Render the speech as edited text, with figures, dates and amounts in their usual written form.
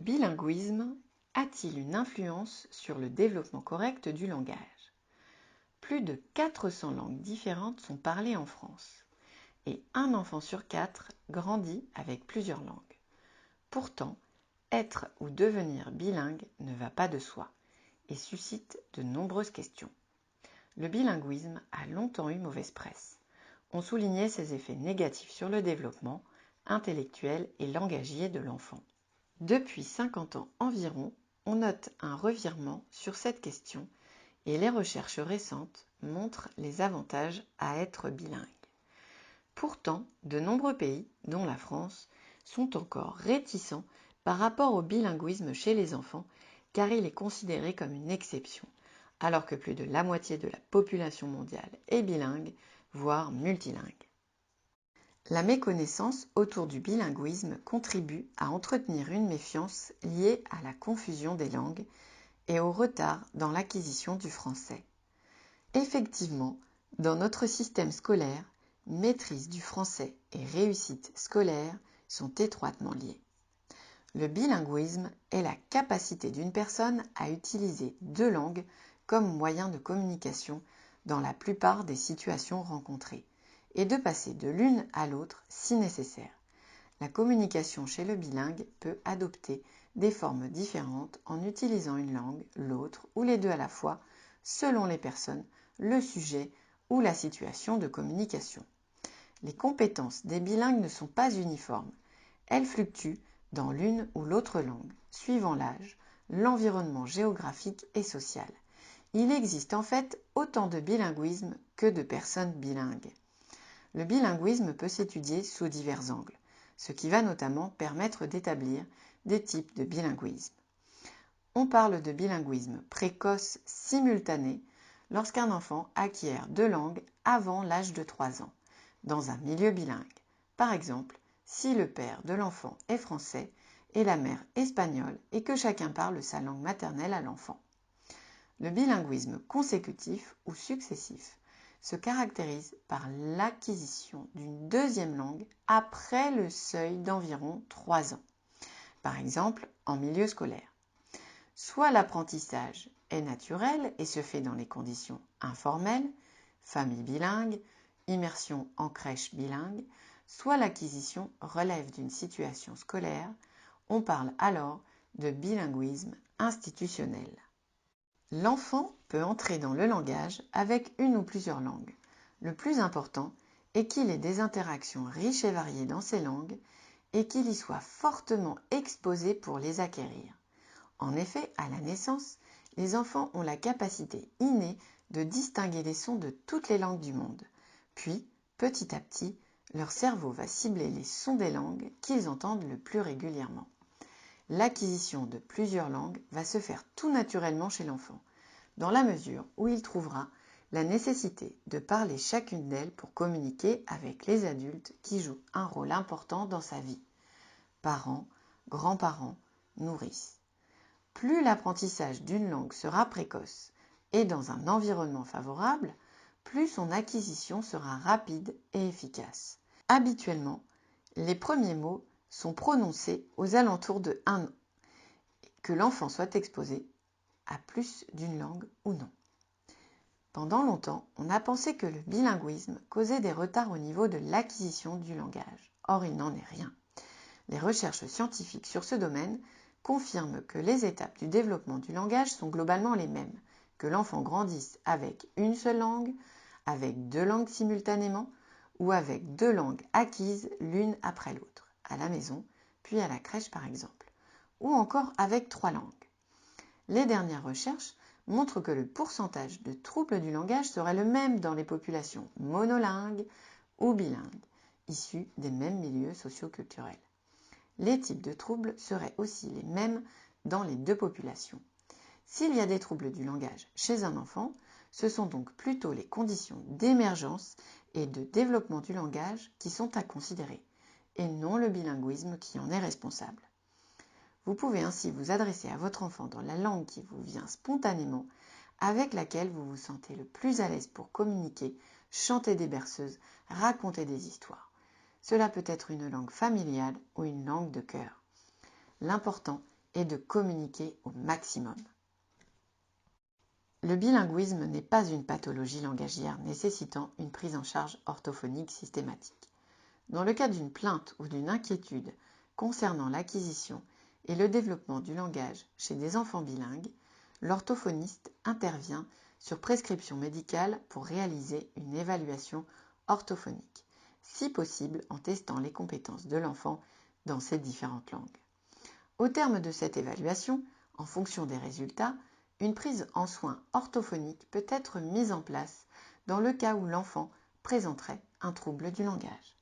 bilinguisme a-t-il une influence sur le développement correct du langage? Plus de 400 langues différentes sont parlées en France et un enfant sur 4 grandit avec plusieurs langues. Pourtant, être ou devenir bilingue ne va pas de soi et suscite de nombreuses questions. Le bilinguisme a longtemps eu mauvaise presse. On soulignait ses effets négatifs sur le développement intellectuel et langagier de l'enfant. Depuis 50 ans environ, on note un revirement sur cette question et les recherches récentes montrent les avantages à être bilingue. Pourtant, de nombreux pays, dont la France, sont encore réticents par rapport au bilinguisme chez les enfants car il est considéré comme une exception, alors que plus de la moitié de la population mondiale est bilingue, voire multilingue. La méconnaissance autour du bilinguisme contribue à entretenir une méfiance liée à la confusion des langues et au retard dans l'acquisition du français. Effectivement, dans notre système scolaire, maîtrise du français et réussite scolaire sont étroitement liées. Le bilinguisme est la capacité d'une personne à utiliser deux langues comme moyen de communication dans la plupart des situations rencontrées et de passer de l'une à l'autre si nécessaire. La communication chez le bilingue peut adopter des formes différentes en utilisant une langue, l'autre ou les deux à la fois, selon les personnes, le sujet ou la situation de communication. Les compétences des bilingues ne sont pas uniformes. Elles fluctuent dans l'une ou l'autre langue, suivant l'âge, l'environnement géographique et social. Il existe en fait autant de bilinguisme que de personnes bilingues. Le bilinguisme peut s'étudier sous divers angles, ce qui va notamment permettre d'établir des types de bilinguisme. On parle de bilinguisme précoce simultané lorsqu'un enfant acquiert deux langues avant l'âge de 3 ans, dans un milieu bilingue. Par exemple, si le père de l'enfant est français et la mère espagnole et que chacun parle sa langue maternelle à l'enfant. Le bilinguisme consécutif ou successif se caractérise par l'acquisition d'une deuxième langue après le seuil d'environ 3 ans, par exemple en milieu scolaire. Soit l'apprentissage est naturel et se fait dans les conditions informelles, famille bilingue, immersion en crèche bilingue, soit l'acquisition relève d'une situation scolaire, on parle alors de bilinguisme institutionnel. L'enfant peut entrer dans le langage avec une ou plusieurs langues. Le plus important est qu'il ait des interactions riches et variées dans ces langues et qu'il y soit fortement exposé pour les acquérir. En effet, à la naissance, les enfants ont la capacité innée de distinguer les sons de toutes les langues du monde. Puis, petit à petit, leur cerveau va cibler les sons des langues qu'ils entendent le plus régulièrement. L'acquisition de plusieurs langues va se faire tout naturellement chez l'enfant, dans la mesure où il trouvera la nécessité de parler chacune d'elles pour communiquer avec les adultes qui jouent un rôle important dans sa vie. Parents, grands-parents, nourrices. Plus l'apprentissage d'une langue sera précoce et dans un environnement favorable, plus son acquisition sera rapide et efficace. Habituellement, les premiers mots sont prononcés aux alentours de 1 an, que l'enfant soit exposé à plus d'une langue ou non. Pendant longtemps, on a pensé que le bilinguisme causait des retards au niveau de l'acquisition du langage. Or, il n'en est rien. Les recherches scientifiques sur ce domaine confirment que les étapes du développement du langage sont globalement les mêmes, que l'enfant grandisse avec une seule langue, avec deux langues simultanément, ou avec deux langues acquises l'une après l'autre, à la maison, puis à la crèche par exemple, ou encore avec 3 langues. Les dernières recherches montrent que le pourcentage de troubles du langage serait le même dans les populations monolingues ou bilingues, issues des mêmes milieux socio-culturels. Les types de troubles seraient aussi les mêmes dans les deux populations. S'il y a des troubles du langage chez un enfant, ce sont donc plutôt les conditions d'émergence et de développement du langage qui sont à considérer, et non le bilinguisme qui en est responsable. Vous pouvez ainsi vous adresser à votre enfant dans la langue qui vous vient spontanément, avec laquelle vous vous sentez le plus à l'aise pour communiquer, chanter des berceuses, raconter des histoires. Cela peut être une langue familiale ou une langue de cœur. L'important et de communiquer au maximum. Le bilinguisme n'est pas une pathologie langagière nécessitant une prise en charge orthophonique systématique. Dans le cas d'une plainte ou d'une inquiétude concernant l'acquisition et le développement du langage chez des enfants bilingues, l'orthophoniste intervient sur prescription médicale pour réaliser une évaluation orthophonique, si possible en testant les compétences de l'enfant dans ces différentes langues. Au terme de cette évaluation, en fonction des résultats, une prise en soins orthophonique peut être mise en place dans le cas où l'enfant présenterait un trouble du langage.